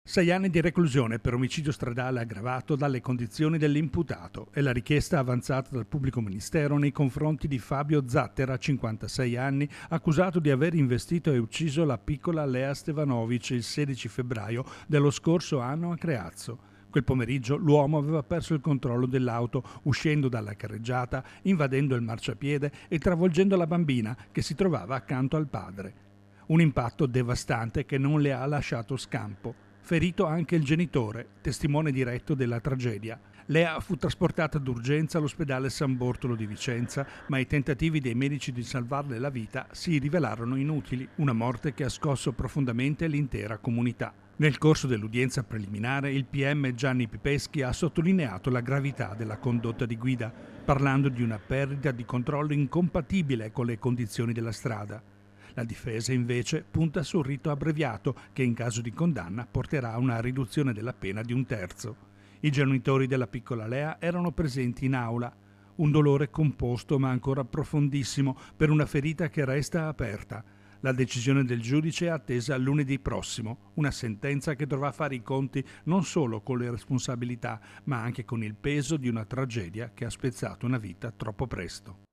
6 anni di reclusione per omicidio stradale aggravato dalle condizioni dell'imputato è la richiesta avanzata dal pubblico ministero nei confronti di Fabio Zattera, 56 anni, accusato di aver investito e ucciso la piccola Lea Stevanovic il 16 febbraio dello scorso anno a Creazzo. Quel pomeriggio l'uomo aveva perso il controllo dell'auto, uscendo dalla carreggiata, invadendo il marciapiede e travolgendo la bambina che si trovava accanto al padre. Un impatto devastante che non le ha lasciato scampo. Ferito anche il genitore, testimone diretto della tragedia. Lea fu trasportata d'urgenza all'ospedale San Bortolo di Vicenza, ma i tentativi dei medici di salvarle la vita si rivelarono inutili, una morte che ha scosso profondamente l'intera comunità. Nel corso dell'udienza preliminare, il PM Gianni Pipeschi ha sottolineato la gravità della condotta di guida, parlando di una perdita di controllo incompatibile con le condizioni della strada. La difesa invece punta sul rito abbreviato che in caso di condanna porterà a una riduzione della pena di 1/3. I genitori della piccola Lea erano presenti in aula. Un dolore composto ma ancora profondissimo per una ferita che resta aperta. La decisione del giudice è attesa lunedì prossimo, una sentenza che dovrà fare i conti non solo con le responsabilità ma anche con il peso di una tragedia che ha spezzato una vita troppo presto.